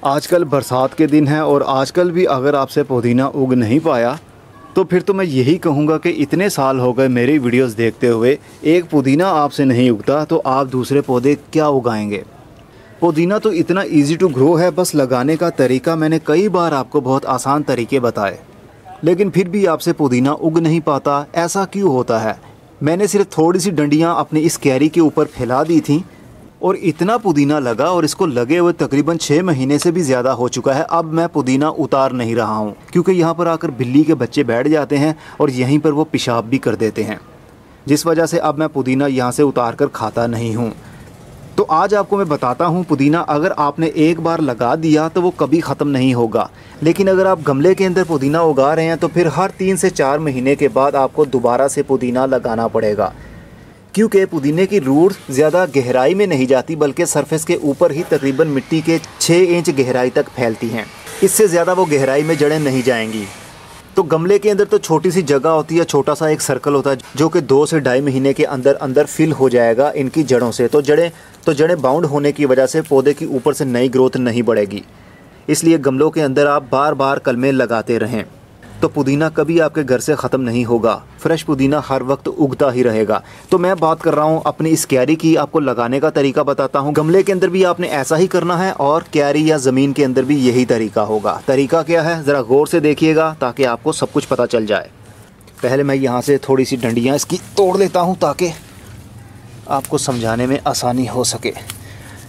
आजकल बरसात के दिन हैं और आजकल भी अगर आपसे पुदीना उग नहीं पाया तो फिर तो मैं यही कहूँगा कि इतने साल हो गए मेरी वीडियोस देखते हुए, एक पुदीना आपसे नहीं उगता तो आप दूसरे पौधे क्या उगाएंगे। पुदीना तो इतना इजी टू ग्रो है, बस लगाने का तरीका मैंने कई बार आपको बहुत आसान तरीके बताए, लेकिन फिर भी आपसे पुदीना उग नहीं पाता। ऐसा क्यों होता है? मैंने सिर्फ थोड़ी सी डंडियाँ अपनी इस कैरी के ऊपर फैला दी थी और इतना पुदीना लगा, और इसको लगे हुए तकरीबन 6 महीने से भी ज़्यादा हो चुका है। अब मैं पुदीना उतार नहीं रहा हूँ क्योंकि यहाँ पर आकर बिल्ली के बच्चे बैठ जाते हैं और यहीं पर वो पेशाब भी कर देते हैं, जिस वजह से अब मैं पुदीना यहाँ से उतार कर खाता नहीं हूँ। तो आज आपको मैं बताता हूँ, पुदीना अगर आपने एक बार लगा दिया तो वो कभी ख़त्म नहीं होगा, लेकिन अगर आप गमले के अंदर पुदीना उगा रहे हैं तो फिर हर 3 से 4 महीने के बाद आपको दोबारा से पुदीना लगाना पड़ेगा, क्योंकि पुदीने की रूट ज़्यादा गहराई में नहीं जाती बल्कि सरफेस के ऊपर ही तकरीबन मिट्टी के 6 इंच गहराई तक फैलती हैं। इससे ज़्यादा वो गहराई में जड़ें नहीं जाएंगी। तो गमले के अंदर तो छोटी सी जगह होती है, छोटा सा एक सर्कल होता है जो कि 2 से 2.5 महीने के अंदर अंदर फिल हो जाएगा इनकी जड़ों से। तो जड़ें बाउंड होने की वजह से पौधे की ऊपर से नई ग्रोथ नहीं बढ़ेगी। इसलिए गमलों के अंदर आप बार बार कलमे लगाते रहें तो पुदीना कभी आपके घर से ख़त्म नहीं होगा। फ्रेश पुदीना हर वक्त उगता ही रहेगा। तो मैं बात कर रहा हूँ अपनी इस क्यारी की, आपको लगाने का तरीका बताता हूँ। गमले के अंदर भी आपने ऐसा ही करना है और क्यारी या ज़मीन के अंदर भी यही तरीका होगा। तरीका क्या है, ज़रा गौर से देखिएगा ताकि आपको सब कुछ पता चल जाए। पहले मैं यहाँ से थोड़ी सी डंडियाँ इसकी तोड़ लेता हूँ ताकि आपको समझाने में आसानी हो सके।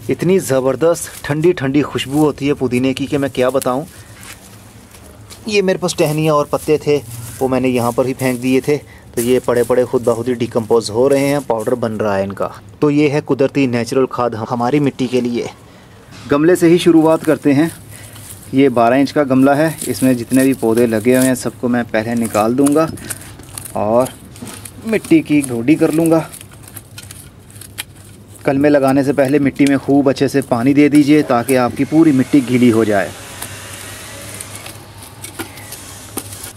इतनी ज़बरदस्त ठंडी ठंडी खुशबू होती है पुदीने की कि मैं क्या बताऊँ। ये मेरे पास टहनियाँ और पत्ते थे, वो मैंने यहाँ पर ही फेंक दिए थे, तो ये पड़े पड़े खुद ब खुद ही डिकम्पोज हो रहे हैं, पाउडर बन रहा है इनका। तो ये है कुदरती नेचुरल खाद हमारी मिट्टी के लिए। गमले से ही शुरुआत करते हैं। ये 12 इंच का गमला है, इसमें जितने भी पौधे लगे हुए हैं सबको मैं पहले निकाल दूँगा और मिट्टी की गोडी कर लूँगा। कलमे लगाने से पहले मिट्टी में खूब अच्छे से पानी दे दीजिए ताकि आपकी पूरी मिट्टी गीली हो जाए।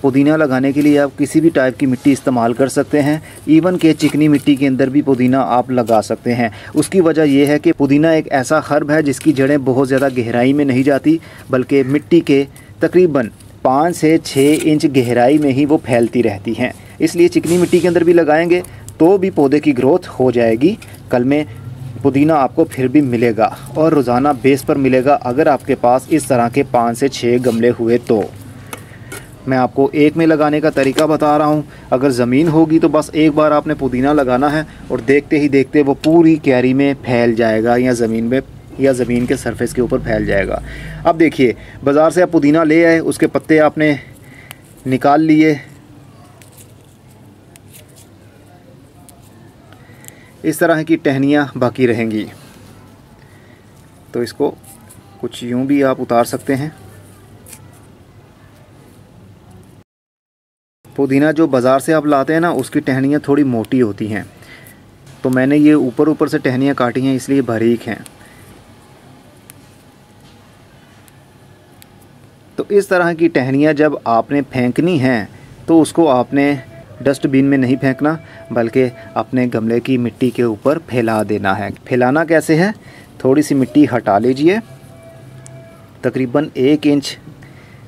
पुदीना लगाने के लिए आप किसी भी टाइप की मिट्टी इस्तेमाल कर सकते हैं, इवन के चिकनी मिट्टी के अंदर भी पुदीना आप लगा सकते हैं। उसकी वजह यह है कि पुदीना एक ऐसा हर्ब है जिसकी जड़ें बहुत ज़्यादा गहराई में नहीं जाती बल्कि मिट्टी के तकरीबन 5 से 6 इंच गहराई में ही वो फैलती रहती हैं। इसलिए चिकनी मिट्टी के अंदर भी लगाएंगे तो भी पौधे की ग्रोथ हो जाएगी। कल में पुदीना आपको फिर भी मिलेगा और रोज़ाना बेस पर मिलेगा अगर आपके पास इस तरह के 5 से 6 गमले हुए। तो मैं आपको एक में लगाने का तरीका बता रहा हूँ। अगर ज़मीन होगी तो बस एक बार आपने पुदीना लगाना है और देखते ही देखते वो पूरी क्यारी में फैल जाएगा या ज़मीन में या ज़मीन के सरफेस के ऊपर फैल जाएगा। अब देखिए, बाज़ार से आप पुदीना ले आए, उसके पत्ते आपने निकाल लिए, इस तरह की टहनियाँ बाकी रहेंगी। तो इसको कुछ यूँ भी आप उतार सकते हैं। पुदीना जो बाज़ार से आप लाते हैं ना, उसकी टहनियाँ थोड़ी मोटी होती हैं, तो मैंने ये ऊपर से टहनियाँ काटी हैं इसलिए बारीक हैं। तो इस तरह की टहनियाँ जब आपने फेंकनी हैं तो उसको आपने डस्टबिन में नहीं फेंकना बल्कि अपने गमले की मिट्टी के ऊपर फैला देना है। फैलाना कैसे है, थोड़ी सी मिट्टी हटा लीजिए, तकरीबन 1 इंच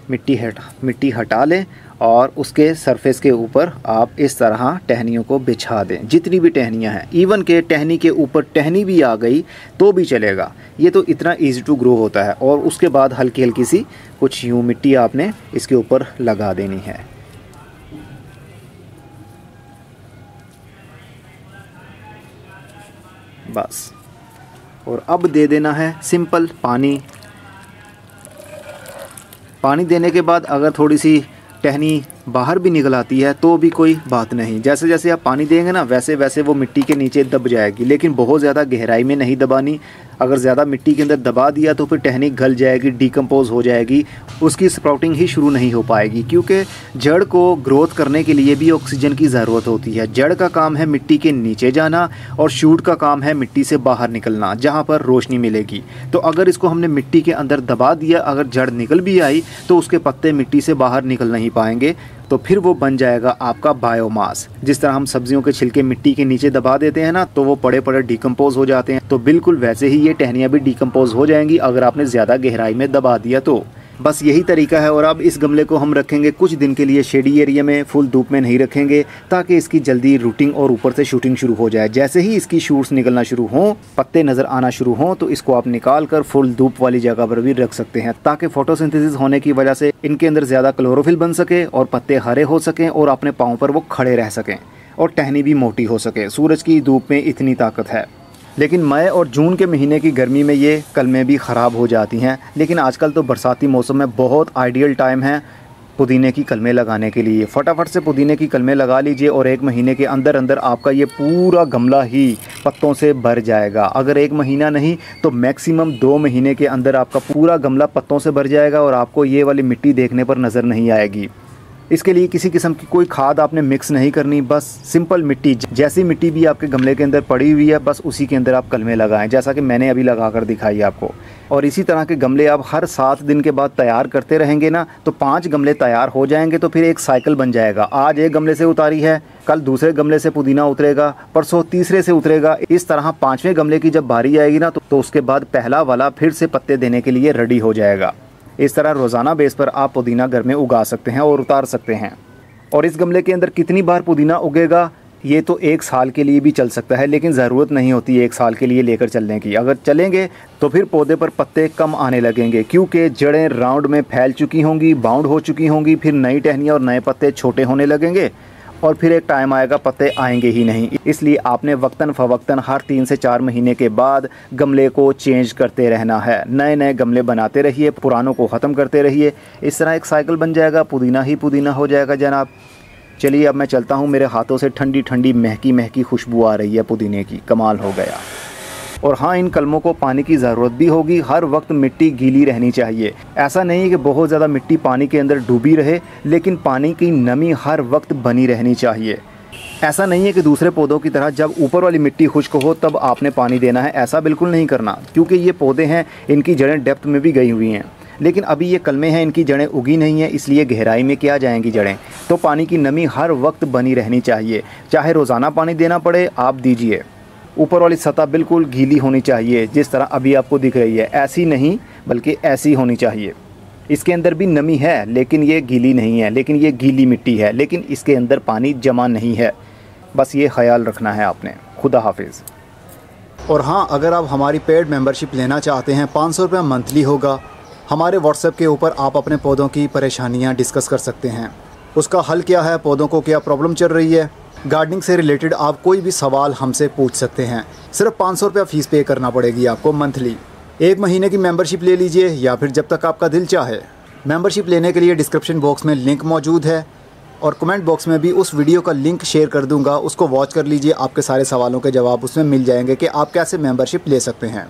मिट्टी हटा लें और उसके सरफेस के ऊपर आप इस तरह टहनियों को बिछा दें। जितनी भी टहनियाँ हैं, इवन के टहनी के ऊपर टहनी भी आ गई तो भी चलेगा। ये तो इतना इजी टू ग्रो होता है। और उसके बाद हल्की हल्की सी कुछ यूँ मिट्टी आपने इसके ऊपर लगा देनी है। बस, और अब दे देना है सिंपल पानी। पानी देने के बाद अगर थोड़ी सी टहनी बाहर भी निकल आती है तो भी कोई बात नहीं। जैसे जैसे आप पानी देंगे ना वैसे वैसे वो मिट्टी के नीचे दब जाएगी, लेकिन बहुत ज़्यादा गहराई में नहीं दबानी। अगर ज़्यादा मिट्टी के अंदर दबा दिया तो फिर टहनी गल जाएगी, डिकम्पोज हो जाएगी, उसकी स्प्राउटिंग ही शुरू नहीं हो पाएगी। क्योंकि जड़ को ग्रोथ करने के लिए भी ऑक्सीजन की ज़रूरत होती है। जड़ का काम है मिट्टी के नीचे जाना और शूट का काम है मिट्टी से बाहर निकलना जहाँ पर रोशनी मिलेगी। तो अगर इसको हमने मिट्टी के अंदर दबा दिया, अगर जड़ निकल भी आई तो उसके पत्ते मिट्टी से बाहर निकल नहीं पाएंगे, तो फिर वो बन जाएगा आपका बायोमास। जिस तरह हम सब्जियों के छिलके मिट्टी के नीचे दबा देते हैं ना, तो वो पड़े पड़े डिकम्पोज हो जाते हैं, तो बिल्कुल वैसे ही ये टहनियाँ भी डिकम्पोज हो जाएंगी अगर आपने ज़्यादा गहराई में दबा दिया तो। बस यही तरीका है। और अब इस गमले को हम रखेंगे कुछ दिन के लिए शेडी एरिया में, फुल धूप में नहीं रखेंगे, ताकि इसकी जल्दी रूटिंग और ऊपर से शूटिंग शुरू हो जाए। जैसे ही इसकी शूट्स निकलना शुरू हों, पत्ते नज़र आना शुरू हों, तो इसको आप निकाल कर फुल धूप वाली जगह पर भी रख सकते हैं, ताकि फोटोसिंथेसिस होने की वजह से इनके अंदर ज़्यादा क्लोरोफिल बन सके और पत्ते हरे हो सकें और अपने पाँव पर वो खड़े रह सकें और टहनी भी मोटी हो सके। सूरज की धूप में इतनी ताकत है। लेकिन मई और जून के महीने की गर्मी में ये कलमें भी ख़राब हो जाती हैं। लेकिन आजकल तो बरसाती मौसम में बहुत आइडियल टाइम है पुदीने की कलमें लगाने के लिए। फटाफट से पुदीने की कलमें लगा लीजिए और 1 महीने के अंदर अंदर आपका ये पूरा गमला ही पत्तों से भर जाएगा। अगर 1 महीना नहीं तो मैक्सिमम 2 महीने के अंदर आपका पूरा गमला पत्तों से भर जाएगा और आपको ये वाली मिट्टी देखने पर नज़र नहीं आएगी। इसके लिए किसी किस्म की कोई खाद आपने मिक्स नहीं करनी, बस सिंपल मिट्टी, जैसी मिट्टी भी आपके गमले के अंदर पड़ी हुई है बस उसी के अंदर आप कलमें लगाएं, जैसा कि मैंने अभी लगा कर दिखाई आपको। और इसी तरह के गमले आप हर 7 दिन के बाद तैयार करते रहेंगे ना, तो 5 गमले तैयार हो जाएंगे, तो फिर एक साइकिल बन जाएगा। आज एक गमले से उतारी है, कल दूसरे गमले से पुदीना उतरेगा, परसों तीसरे से उतरेगा। इस तरह 5वें गमले की जब बारी आएगी ना, तो उसके बाद पहला वाला फिर से पत्ते देने के लिए रेडी हो जाएगा। इस तरह रोज़ाना बेस पर आप पुदीना घर में उगा सकते हैं और उतार सकते हैं। और इस गमले के अंदर कितनी बार पुदीना उगेगा ये तो 1 साल के लिए भी चल सकता है, लेकिन ज़रूरत नहीं होती 1 साल के लिए लेकर चलने की। अगर चलेंगे तो फिर पौधे पर पत्ते कम आने लगेंगे, क्योंकि जड़ें राउंड में फैल चुकी होंगी, बाउंड हो चुकी होंगी, फिर नई टहनियाँ और नए पत्ते छोटे होने लगेंगे और फिर एक टाइम आएगा पत्ते आएंगे ही नहीं। इसलिए आपने वक्तन फ़वक्तन हर 3 से 4 महीने के बाद गमले को चेंज करते रहना है। नए नए गमले बनाते रहिए, पुरानों को ख़त्म करते रहिए। इस तरह एक साइकिल बन जाएगा, पुदीना ही पुदीना हो जाएगा जनाब। चलिए अब मैं चलता हूँ, मेरे हाथों से ठंडी ठंडी महकी महकी खुशबू आ रही है पुदीने की, कमाल हो गया। और हाँ, इन कलमों को पानी की ज़रूरत भी होगी। हर वक्त मिट्टी गीली रहनी चाहिए। ऐसा नहीं कि बहुत ज़्यादा मिट्टी पानी के अंदर डूबी रहे, लेकिन पानी की नमी हर वक्त बनी रहनी चाहिए। ऐसा नहीं है कि दूसरे पौधों की तरह जब ऊपर वाली मिट्टी खुश्क हो तब आपने पानी देना है, ऐसा बिल्कुल नहीं करना, क्योंकि ये पौधे हैं, इनकी जड़ें डेप्थ में भी गई हुई हैं। लेकिन अभी ये कलमें हैं, इनकी जड़ें उगी नहीं हैं, इसलिए गहराई में क्या जाएंगी जड़ें। तो पानी की नमी हर वक्त बनी रहनी चाहिए, चाहे रोज़ाना पानी देना पड़े आप दीजिए। ऊपर वाली सतह बिल्कुल गीली होनी चाहिए, जिस तरह अभी आपको दिख रही है, ऐसी नहीं बल्कि ऐसी होनी चाहिए। इसके अंदर भी नमी है लेकिन ये गीली नहीं है, लेकिन ये गीली मिट्टी है, लेकिन इसके अंदर पानी जमा नहीं है। बस ये ख्याल रखना है आपने। खुदा हाफिज़। और हाँ, अगर आप हमारी पेड मेंबरशिप लेना चाहते हैं, 500 रुपये मंथली होगा। हमारे व्हाट्सएप के ऊपर आप अपने पौधों की परेशानियाँ डिस्कस कर सकते हैं। उसका हल क्या है, पौधों को क्या प्रॉब्लम चल रही है, गार्डनिंग से रिलेटेड आप कोई भी सवाल हमसे पूछ सकते हैं। सिर्फ 500 रुपया फ़ीस पे करना पड़ेगी आपको मंथली। 1 महीने की मेंबरशिप ले लीजिए या फिर जब तक आपका दिल चाहे। मेंबरशिप लेने के लिए डिस्क्रिप्शन बॉक्स में लिंक मौजूद है और कमेंट बॉक्स में भी उस वीडियो का लिंक शेयर कर दूंगा, उसको वॉच कर लीजिए। आपके सारे सवालों के जवाब उसमें मिल जाएंगे कि आप कैसे मेंबरशिप ले सकते हैं।